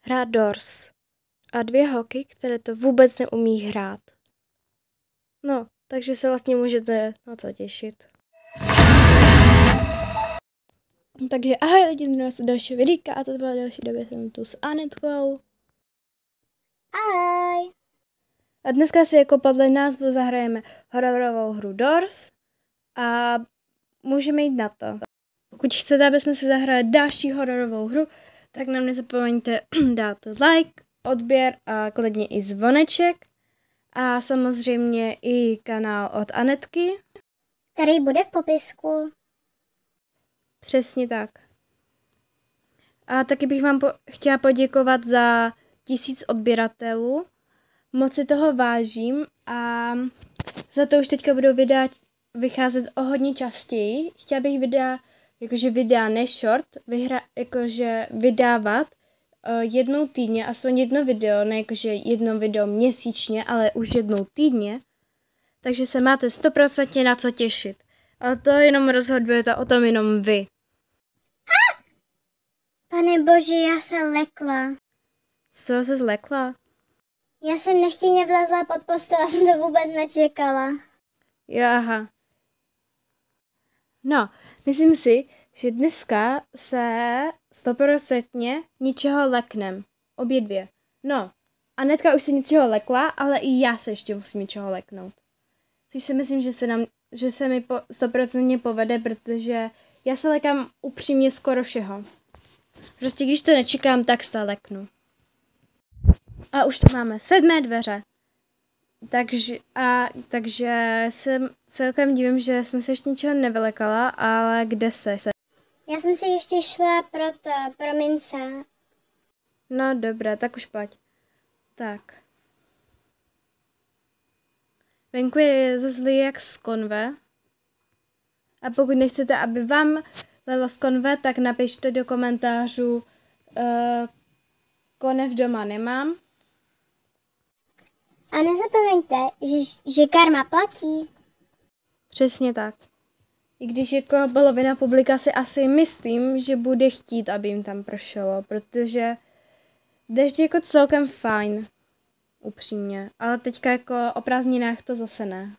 hrát Doors. A 2 holky, které to vůbec neumí hrát. No, takže se vlastně můžete na co těšit. Takže ahoj lidi, zdravím vás do dalšího videa a to byla další době jsem tu s Anetkou. Ahoj. A dneska si jako podle názvu zahrajeme hororovou hru Doors a můžeme jít na to. Pokud chcete, aby jsme si zahráli další hororovou hru, tak nám nezapomeňte dát like, odběr a klidně i zvoneček. A samozřejmě i kanál od Anetky. Který bude v popisku. Přesně tak. A taky bych vám chtěla poděkovat za 1000 odběratelů. Moc si toho vážím a za to už teďka budou videa vycházet o hodně častěji. Chtěla bych videa ne short, vydávat jednou týdně, aspoň jedno video, ne jakože jedno video měsíčně, ale už jednou týdně. Takže se máte 100% na co těšit. A to jenom rozhodujete o tom jenom vy. Pane bože, já se lekla. Co se zlekla? Já jsem nechtěně vlezla pod postel a jsem to vůbec nečekala. Aha. No, myslím si, že dneska se 100% ničeho leknem. Obě dvě. No, Anetka už se ničeho lekla, ale i já se ještě musím ničeho leknout. Což si myslím, že se mi 100% povede, protože já se lekám upřímně skoro všeho. Prostě když to nečekám, tak se leknu. A už tu máme 7 dveře. Takže se celkem divím, že jsme se ještě ničeho nevylekala, ale kde se? Já jsem si ještě šla pro mince. No dobré, tak už pojď. Tak. Venku je zazlý jak z konve. A pokud nechcete, aby vám lelo z konve, tak napište do komentářů konev doma nemám. A nezapomeňte, že karma platí. Přesně tak. I když jako polovina publika si asi myslím, že bude chtít, aby jim tam pršelo, protože dešť je jako celkem fajn, upřímně, ale teďka jako o prázdninách to zase ne.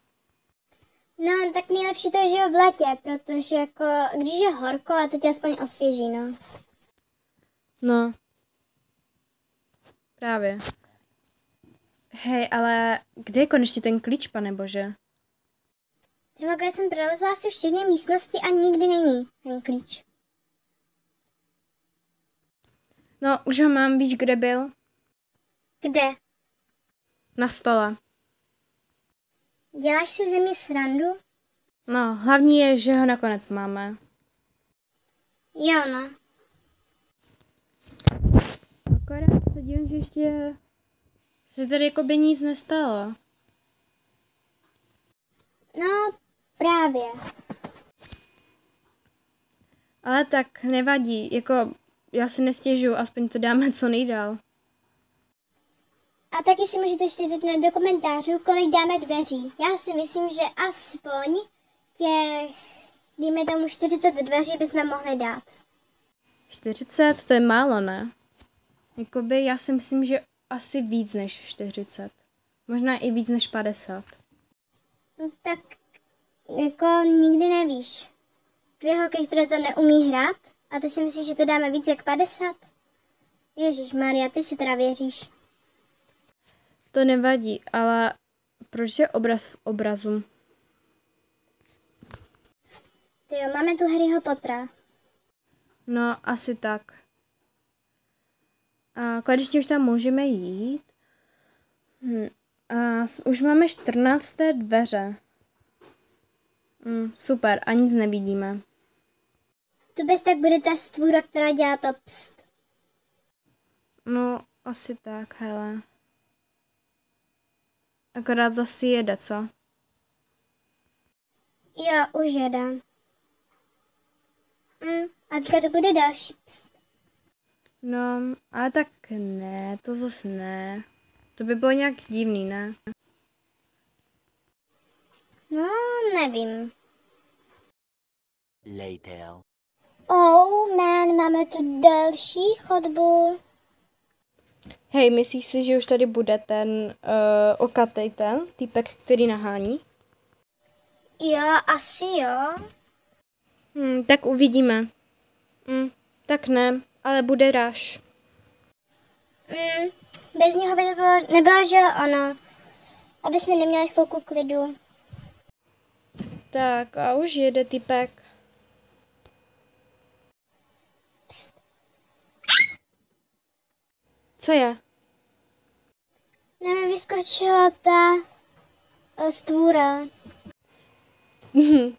No, tak nejlepší to je, že jo, v létě, protože jako, když je horko, a to tě aspoň osvěží, no. No. Právě. Hej, ale kde je konečně ten klíč, pane bože? Já jsem prolezla asi všechny místnosti a nikdy není ten klíč. No, už ho mám, víš, kde byl? Kde? Na stole. Děláš si ze mě srandu? No, hlavní je, že ho nakonec máme. Jo, no. Akorát se divím, že ještě se tady jako by nic nestalo. No, právě. Ale tak nevadí, jako já si nestěžuju, aspoň to dáme co nejdál. A taky si můžete čítat do komentářů, kolik dáme dveří. Já si myslím, že aspoň těch, dejme tomu 40 dveří bychom mohli dát. 40, to je málo, ne? Jakoby já si myslím, že asi víc než 40. Možná i víc než 50. No, tak jako nikdy nevíš. 2 holky, které to neumí hrát, a ty si myslíš, že to dáme víc jak 50? Ježišmarja, ty si teda věříš. To nevadí, ale proč je obraz v obrazu? Tyjo, máme tu Harryho Pottera. No, asi tak. A konečně už tam můžeme jít. A už máme 14. dveře. Super, a nic nevidíme. Tu bez tak bude ta stvůra, která dělá to pst. No, asi tak, hele. Akorát zase jede, co? Jo, už jede. A teďka to bude další pst. No, ale tak ne, to zase ne. To by bylo nějak divný, ne? No, nevím. Later. Oh man, máme tu další chodbu. Hej, myslíš si, že už tady bude ten okatej ten týpek, který nahání? Jo, asi jo. Tak uvidíme. Tak ne, ale bude ráž. Bez něho by to bylo, nebylo, že ono. Aby jsme neměli chvilku klidu. Tak a už jede týpek. Co je? Na mě vyskočila ta stvůra.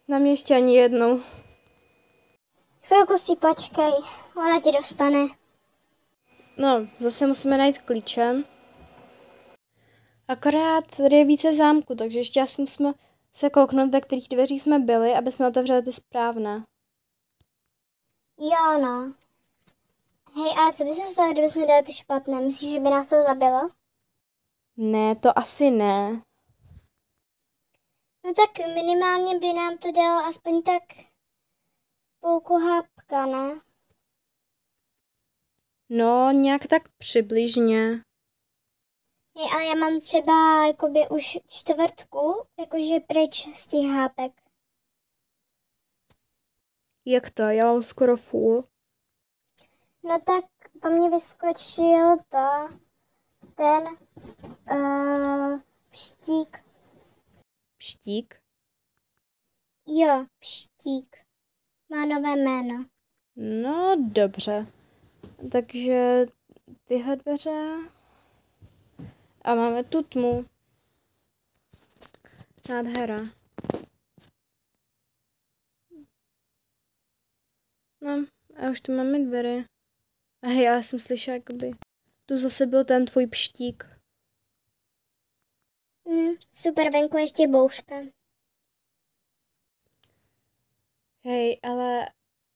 Na mě ještě ani jednou. Chvilku si počkej, ona tě dostane. No, zase musíme najít klíčem. Akorát tady je více zámku, takže ještě asi musíme se kouknout, ve kterých dveřích jsme byli, aby jsme otevřeli ty správné. Jo, no. Hej, a co by se stalo, kdybychom dali ty špatné? Myslíš, že by nás to zabilo? Ne, to asi ne. No tak minimálně by nám to dalo aspoň tak půlku hápka, ne? No, nějak tak přibližně. Hej, ale já mám třeba jakoby už čtvrtku, jakože pryč z těch hápek. Jak to? Já mám skoro full. No tak po mně vyskočil ten pštík. Pštík? Jo, pštík. Má nové jméno. No, dobře. Takže tyhle dveře. A máme tu tmu. Nádhera. No, a už tu máme dveře. A hej, já jsem slyšela, jakoby... Tu zase byl ten tvůj pštík. Super, venku ještě bouřka. Hej, ale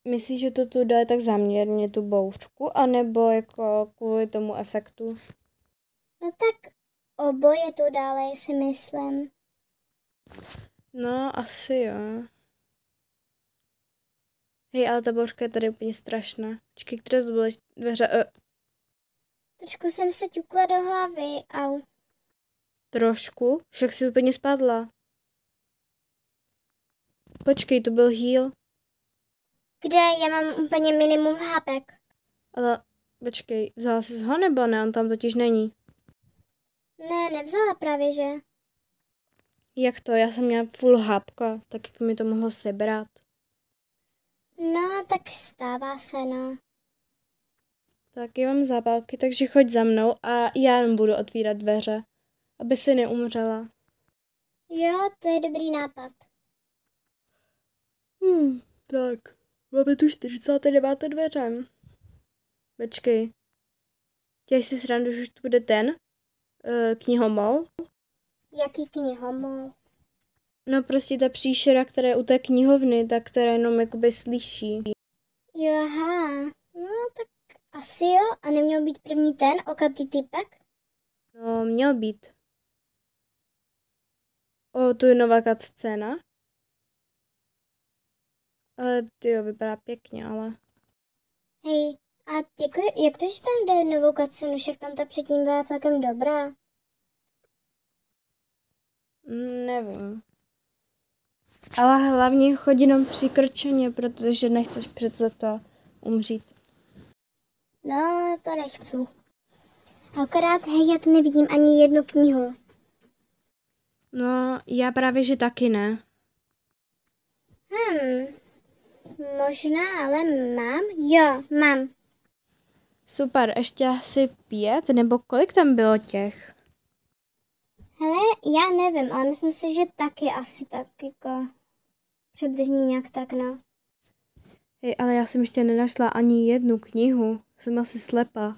myslíš, že to tu dali tak záměrně, tu bouřku, anebo jako kvůli tomu efektu? No tak oboje tu dále, si myslím. No, asi jo. Hej, ale ta bouřka je tady úplně strašná. Počkej, které to byly dveře? Trošku jsem se ťukla do hlavy, au. Trošku? Však si úplně spadla. Počkej, to byl heal. Kde? Já mám úplně minimum hápek. Ale počkej, vzala jsi ho nebo ne? On tam totiž není. Ne, nevzala právě, že? Jak to? Já jsem měla full hápka, tak jak mi to mohlo sebrat. No, tak stává se, no. Tak já mám zápalky, takže choď za mnou a já jenom budu otvírat dveře, aby si neumřela. Jo, to je dobrý nápad. Tak, máme tu 49. dveře. Počkej. Dělej si srandu, že už tu bude ten knihomol. Jaký knihomol? No prostě ta příšera, která je u té knihovny, tak která jenom jakoby slyší. Jo, aha. No, tak asi jo. A neměl být první ten okatý typek? No, měl být. Tu je nová cutscéna. Ale tyjo, vypadá pěkně, ale... Hej, a jak to, že tam jde novou cutscénu, však tam ta předtím byla celkem dobrá? Nevím. Ale hlavně chodí jenom přikrčeně, protože nechceš přece to umřít. No, to nechci. Akorát, hej, já tu nevidím ani jednu knihu. No, já právě, že taky ne. Možná, ale mám? Jo, mám. Super, ještě asi 5, nebo kolik tam bylo těch? Hele, já nevím, ale myslím si, že taky asi tak, jako přibližně nějak tak, no. Hej, ale já jsem ještě nenašla ani jednu knihu. Jsem asi slepá.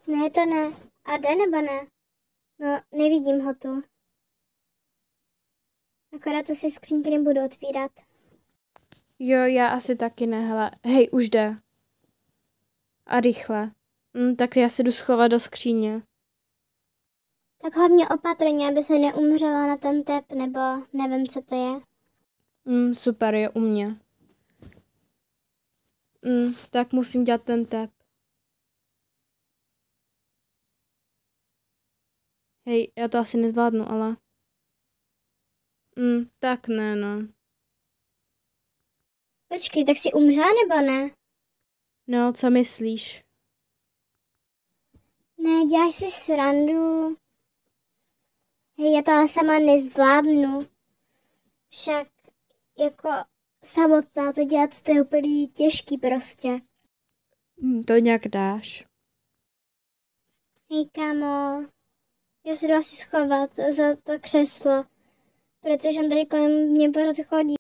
Ne, to ne. A jde nebo ne? No, nevidím ho tu. Akorát tu si skřínky nebudu otvírat. Jo, já asi taky ne, hele. Hej, už jde. A rychle. Tak já se jdu schovat do skříně. Tak hlavně opatrně, aby se neumřela na ten tep, nebo nevím, co to je. Super, je u mě. Tak musím dělat ten tep. Hej, já to asi nezvládnu, ale... tak ne, no. Počkej, tak jsi umřela nebo ne? No, co myslíš? Ne, děláš si srandu. Hej, já to ale sama nezvládnu. Však jako samotná to dělat, to je úplně těžký prostě. To nějak dáš. Hej, kámo, já se jdu asi schovat za to křeslo, protože on tady kolem mě pořád chodí.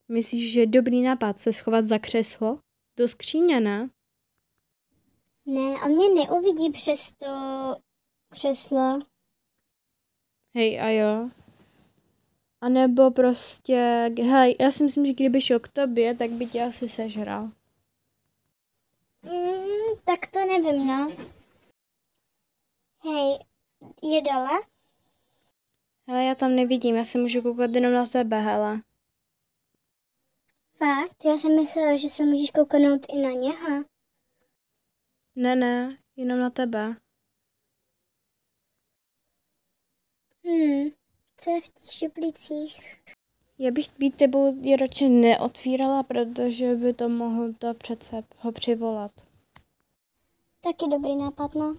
Myslíš, že je dobrý nápad se schovat za křeslo? Do skříně, ne? Ne, on mě neuvidí přes to křeslo. Hej, a jo. A nebo prostě, hej, já si myslím, že kdyby šel k tobě, tak by tě asi sežral. Tak to nevím, no. Hej, je dole? Hele, já tam nevidím, já se můžu koukat jenom na tebe, hele. Fakt? Já jsem myslela, že se můžeš kouknout i na něho. Ne, jenom na tebe. Co je v těch šuplicích? Já bych být tebou je radši neotvírala, protože by to mohlo to přece ho přivolat. Taky dobrý nápad, no.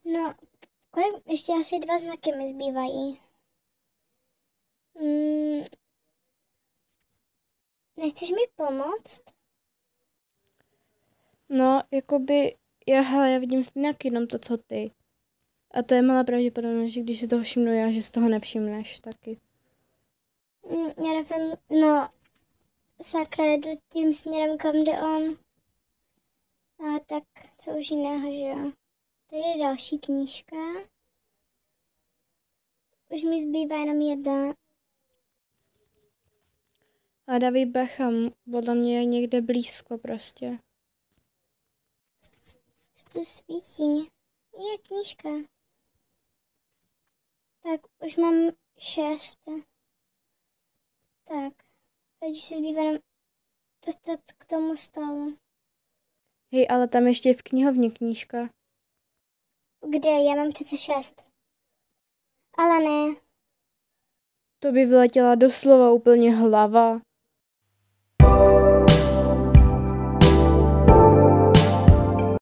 No, kolik, ještě asi 2 znaky mi zbývají. Nechceš mi pomoct? No, jakoby, já vidím stejně jenom to, co ty. A to je malá pravděpodobnost, že když si toho všimnu já, že si toho nevšimneš taky. Já nevím, no, sakra, jedu tím směrem, kam jde on. A tak, co už jiného, že jo. Tady je další knížka. Už mi zbývá jenom 1. A David Beckham podle mě je někde blízko prostě. Co tu svítí? Je knížka. Tak, už mám 6. Tak, teď už se zbývá jenom dostat k tomu stolu. Hej, ale tam ještě je v knihovně knížka. Kde? Já mám přece 6. Ale ne. To by vyletěla doslova úplně hlava.